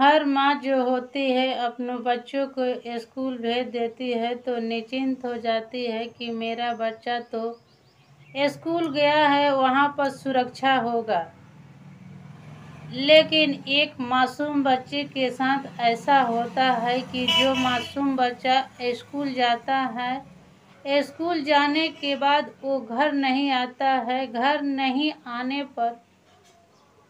हर माँ जो होती है अपने बच्चों को स्कूल भेज देती है तो निश्चिंत हो जाती है कि मेरा बच्चा तो स्कूल गया है, वहाँ पर सुरक्षा होगा। लेकिन एक मासूम बच्चे के साथ ऐसा होता है कि जो मासूम बच्चा स्कूल जाता है, स्कूल जाने के बाद वो घर नहीं आता है। घर नहीं आने पर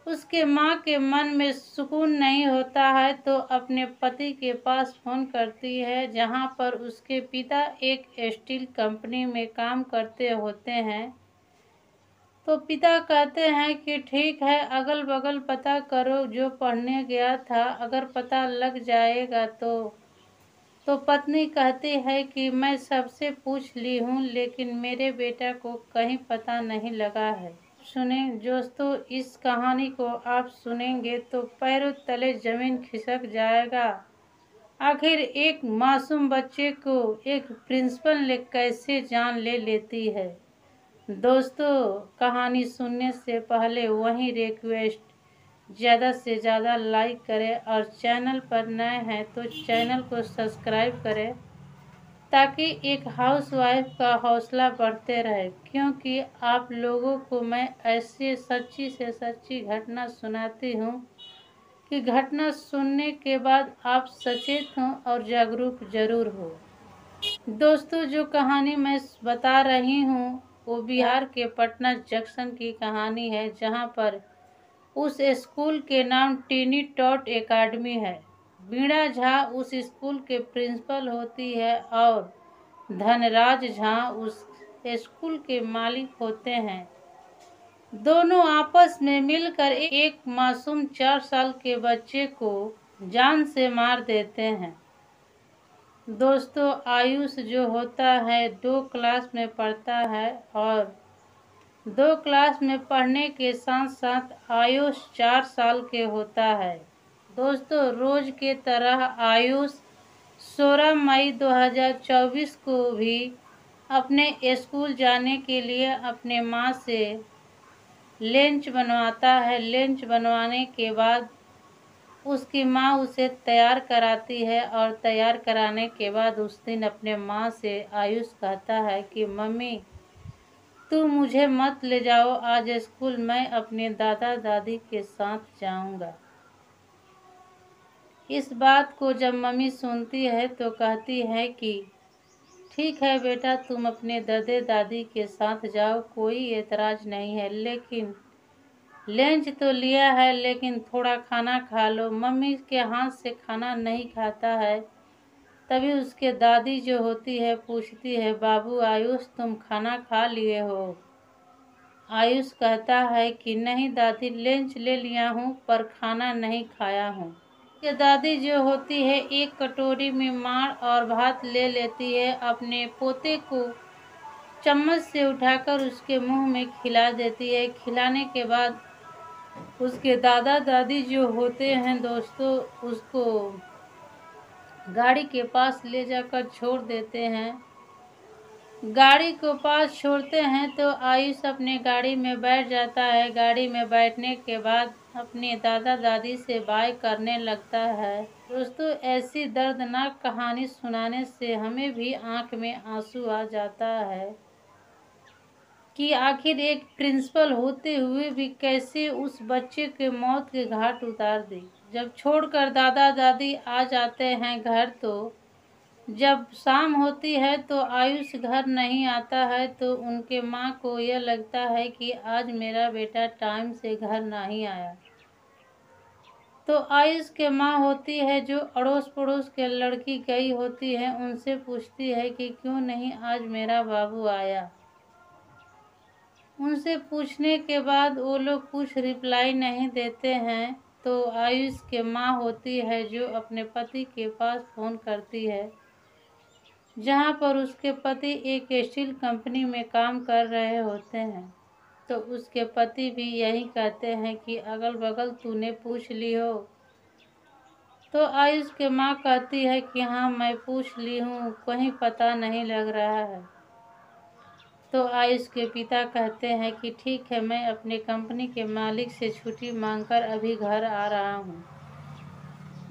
उसके माँ के मन में सुकून नहीं होता है, तो अपने पति के पास फ़ोन करती है, जहाँ पर उसके पिता एक स्टील कंपनी में काम करते होते हैं। तो पिता कहते हैं कि ठीक है, अगल बगल पता करो, जो पढ़ने गया था अगर पता लग जाएगा तो पत्नी कहती है कि मैं सबसे पूछ ली हूँ, लेकिन मेरे बेटा को कहीं पता नहीं लगा है। सुने दोस्तों, इस कहानी को आप सुनेंगे तो पैरों तले जमीन खिसक जाएगा। आखिर एक मासूम बच्चे को एक प्रिंसिपल ने कैसे जान ले लेती है। दोस्तों, कहानी सुनने से पहले वही रिक्वेस्ट, ज़्यादा से ज़्यादा लाइक करें और चैनल पर नए हैं तो चैनल को सब्सक्राइब करें, ताकि एक हाउसवाइफ का हौसला बढ़ते रहे। क्योंकि आप लोगों को मैं ऐसी सच्ची से सच्ची घटना सुनाती हूँ कि घटना सुनने के बाद आप सचेत हों और जागरूक जरूर हो। दोस्तों, जो कहानी मैं बता रही हूँ वो बिहार के पटना जंक्शन की कहानी है, जहाँ पर उस स्कूल के नाम टीनी टॉट एकेडमी है। वीणा झा उस स्कूल के प्रिंसिपल होती है और धनराज झा उस स्कूल के मालिक होते हैं। दोनों आपस में मिलकर एक मासूम 4 साल के बच्चे को जान से मार देते हैं। दोस्तों, आयुष जो होता है 2 क्लास में पढ़ता है और 2 क्लास में पढ़ने के साथ साथ आयुष 4 साल के होता है। दोस्तों, रोज के तरह आयुष 16 मई 2024 को भी अपने स्कूल जाने के लिए अपने माँ से लंच बनवाता है। लंच बनवाने के बाद उसकी माँ उसे तैयार कराती है और तैयार कराने के बाद उस दिन अपने माँ से आयुष कहता है कि मम्मी, तू मुझे मत ले जाओ आज स्कूल, मैं अपने दादा दादी के साथ जाऊंगा। इस बात को जब मम्मी सुनती है तो कहती है कि ठीक है बेटा, तुम अपने दादे दादी के साथ जाओ, कोई एतराज नहीं है, लेकिन लंच तो लिया है लेकिन थोड़ा खाना खा लो। मम्मी के हाथ से खाना नहीं खाता है। तभी उसके दादी जो होती है पूछती है, बाबू आयुष, तुम खाना खा लिए हो? आयुष कहता है कि नहीं दादी, लंच ले लिया हूँ पर खाना नहीं खाया हूँ। उसके दादी जो होती है एक कटोरी में मार और भात ले लेती है, अपने पोते को चम्मच से उठाकर उसके मुंह में खिला देती है। खिलाने के बाद उसके दादा दादी जो होते हैं दोस्तों, उसको गाड़ी के पास ले जाकर छोड़ देते हैं। गाड़ी को पास छोड़ते हैं तो आयुष अपने गाड़ी में बैठ जाता है। गाड़ी में बैठने के बाद अपने दादा दादी से बाय करने लगता है। दोस्तों, ऐसी दर्दनाक कहानी सुनाने से हमें भी आंख में आंसू आ जाता है कि आखिर एक प्रिंसिपल होते हुए भी कैसे उस बच्चे के मौत के घाट उतार दी। जब छोड़कर दादा दादी आ जाते हैं घर, तो जब शाम होती है तो आयुष घर नहीं आता है, तो उनके माँ को यह लगता है कि आज मेरा बेटा टाइम से घर नहीं आया। तो आयुष के माँ होती है जो अड़ोस पड़ोस के लड़की गई होती है, उनसे पूछती है कि क्यों नहीं आज मेरा बाबू आया। उनसे पूछने के बाद वो लोग कुछ रिप्लाई नहीं देते हैं। तो आयुष के माँ होती है जो अपने पति के पास फ़ोन करती है, जहाँ पर उसके पति एक स्टील कंपनी में काम कर रहे होते हैं। तो उसके पति भी यही कहते हैं कि अगल बगल तूने पूछ ली हो। तो आयुष के माँ कहती है कि हाँ, मैं पूछ ली हूँ, कहीं पता नहीं लग रहा है। तो आयुष के पिता कहते हैं कि ठीक है, मैं अपने कंपनी के मालिक से छुट्टी मांगकर अभी घर आ रहा हूँ।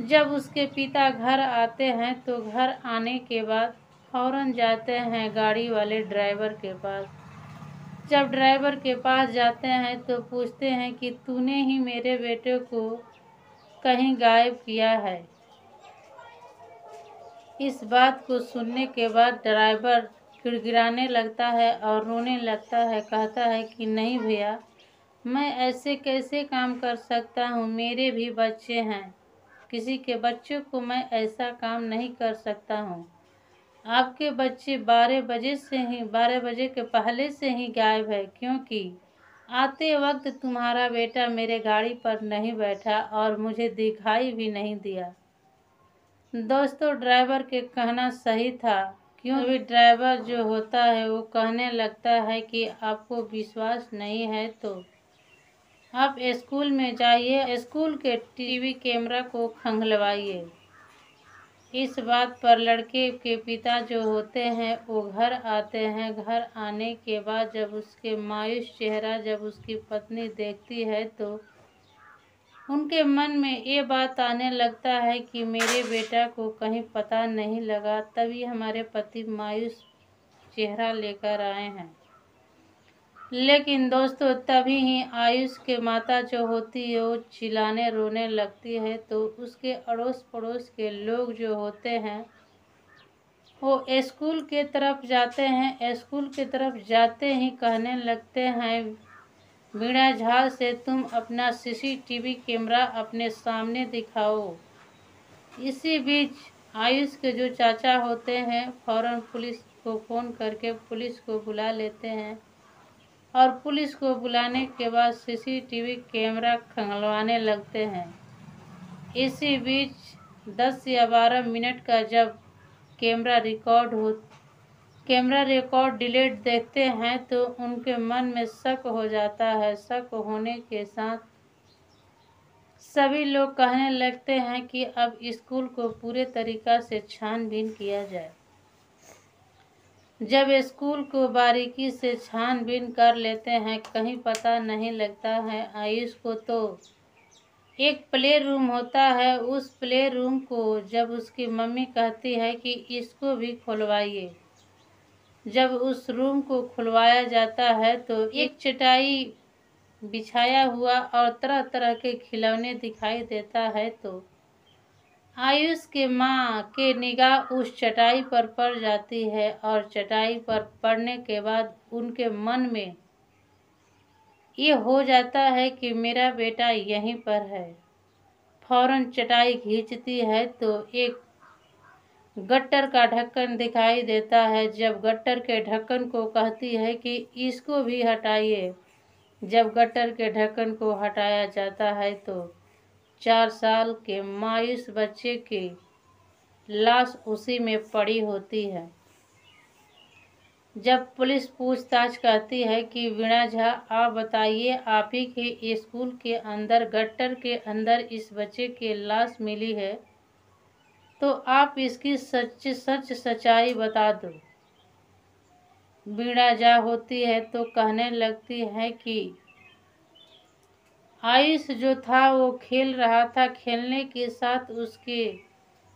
जब उसके पिता घर आते हैं तो घर आने के बाद फौरन जाते हैं गाड़ी वाले ड्राइवर के पास। जब ड्राइवर के पास जाते हैं तो पूछते हैं कि तूने ही मेरे बेटे को कहीं गायब किया है। इस बात को सुनने के बाद ड्राइवर गिड़गिड़ाने लगता है और रोने लगता है। कहता है कि नहीं भैया, मैं ऐसे कैसे काम कर सकता हूँ, मेरे भी बच्चे हैं, किसी के बच्चों को मैं ऐसा काम नहीं कर सकता हूँ। आपके बच्चे 12 बजे के पहले से ही गायब है, क्योंकि आते वक्त तुम्हारा बेटा मेरे गाड़ी पर नहीं बैठा और मुझे दिखाई भी नहीं दिया। दोस्तों, ड्राइवर के कहना सही था, क्योंकि ड्राइवर जो होता है वो कहने लगता है कि आपको विश्वास नहीं है तो आप स्कूल में जाइए, स्कूल के टीवी कैमरा को खंगलवाइए। इस बात पर लड़के के पिता जो होते हैं वो घर आते हैं। घर आने के बाद जब उसके मायूस चेहरा जब उसकी पत्नी देखती है तो उनके मन में ये बात आने लगता है कि मेरे बेटा को कहीं पता नहीं लगा। तभी हमारे पति मायूस चेहरा लेकर आए हैं। लेकिन दोस्तों, तभी ही आयुष के माता जो होती है वो चिल्लाने रोने लगती है। तो उसके अड़ोस पड़ोस के लोग जो होते हैं वो स्कूल के तरफ जाते हैं। स्कूल के तरफ जाते ही कहने लगते हैं वीणा झा से, तुम अपना सीसीटीवी कैमरा अपने सामने दिखाओ। इसी बीच आयुष के जो चाचा होते हैं फौरन पुलिस को फ़ोन करके पुलिस को बुला लेते हैं और पुलिस को बुलाने के बाद सीसीटीवी कैमरा खंगलवाने लगते हैं। इसी बीच 10 या 12 मिनट का जब कैमरा रिकॉर्ड डिलीट देखते हैं तो उनके मन में शक हो जाता है। शक होने के साथ सभी लोग कहने लगते हैं कि अब स्कूल को पूरे तरीका से छानबीन किया जाए। जब स्कूल को बारीकी से छानबीन कर लेते हैं, कहीं पता नहीं लगता है। आयुष को तो एक प्ले रूम होता है, उस प्ले रूम को जब उसकी मम्मी कहती है कि इसको भी खुलवाइए, जब उस रूम को खुलवाया जाता है तो एक चटाई बिछाया हुआ और तरह तरह के खिलौने दिखाई देता है। तो आयुष के माँ के निगाह उस चटाई पर पड़ जाती है और चटाई पर पड़ने के बाद उनके मन में ये हो जाता है कि मेरा बेटा यहीं पर है। फौरन चटाई खींचती है तो एक गट्टर का ढक्कन दिखाई देता है। जब गट्टर के ढक्कन को कहती है कि इसको भी हटाइए, जब गट्टर के ढक्कन को हटाया जाता है तो 4 साल के मायूस बच्चे की लाश उसी में पड़ी होती है। जब पुलिस पूछताछ करती है कि वीणा झा, आप बताइए, आप ही के स्कूल के अंदर गट्टर के अंदर इस बच्चे की लाश मिली है, तो आप इसकी सच सच्चाई बता दो। वीणा झा होती है तो कहने लगती है कि आयुष जो था वो खेल रहा था, खेलने के साथ उसके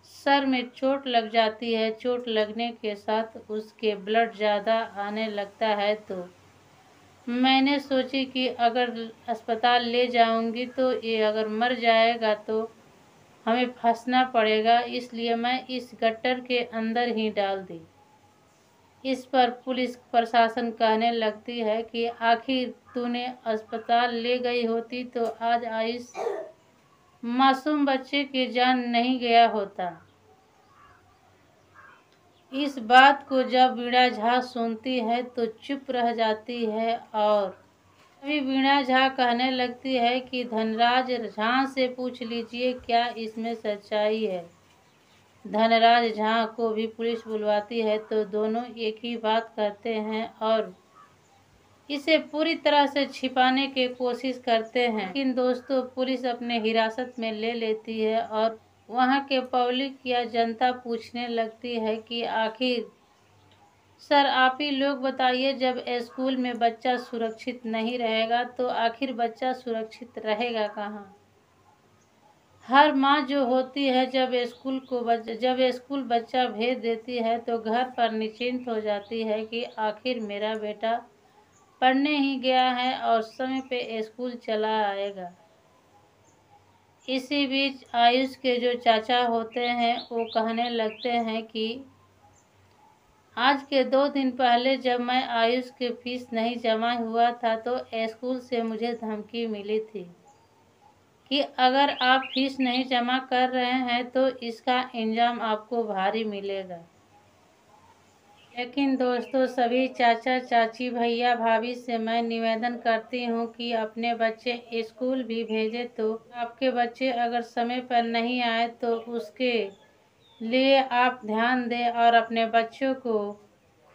सर में चोट लग जाती है। चोट लगने के साथ उसके ब्लड ज़्यादा आने लगता है। तो मैंने सोची कि अगर अस्पताल ले जाऊंगी तो ये अगर मर जाएगा तो हमें फंसना पड़ेगा, इसलिए मैं इस गट्टर के अंदर ही डाल दी। इस पर पुलिस प्रशासन कहने लगती है कि आखिर तूने अस्पताल ले गई होती तो आज आयुष मासूम बच्चे की जान नहीं गया होता। इस बात को जब वीणा झा सुनती है तो चुप रह जाती है और अभी वीणा झा कहने लगती है कि धनराज झा से पूछ लीजिए क्या इसमें सच्चाई है। धनराज झा को भी पुलिस बुलवाती है तो दोनों एक ही बात करते हैं और इसे पूरी तरह से छिपाने की कोशिश करते हैं। लेकिन दोस्तों, पुलिस अपने हिरासत में ले लेती है और वहां के पब्लिक या जनता पूछने लगती है कि आखिर सर आप ही लोग बताइए, जब स्कूल में बच्चा सुरक्षित नहीं रहेगा तो आखिर बच्चा सुरक्षित रहेगा कहाँ। हर माँ जो होती है जब स्कूल बच्चा भेज देती है तो घर पर निश्चिंत हो जाती है कि आखिर मेरा बेटा पढ़ने ही गया है और समय पे स्कूल चला आएगा। इसी बीच आयुष के जो चाचा होते हैं वो कहने लगते हैं कि आज के 2 दिन पहले जब मैं आयुष की फीस नहीं जमा हुआ था तो स्कूल से मुझे धमकी मिली थी कि अगर आप फीस नहीं जमा कर रहे हैं तो इसका इंजाम आपको भारी मिलेगा। लेकिन दोस्तों, सभी चाचा चाची भैया भाभी से मैं निवेदन करती हूँ कि अपने बच्चे स्कूल भी भेजें तो आपके बच्चे अगर समय पर नहीं आए तो उसके लिए आप ध्यान दें और अपने बच्चों को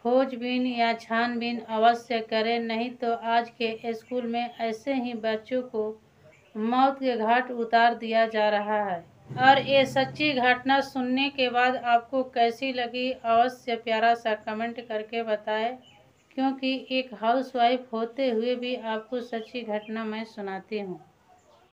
खोजबीन या छानबीन अवश्य करें, नहीं तो आज के स्कूल में ऐसे ही बच्चों को मौत के घाट उतार दिया जा रहा है। और ये सच्ची घटना सुनने के बाद आपको कैसी लगी अवश्य प्यारा सा कमेंट करके बताएं, क्योंकि एक हाउसवाइफ होते हुए भी आपको सच्ची घटना मैं सुनाती हूँ।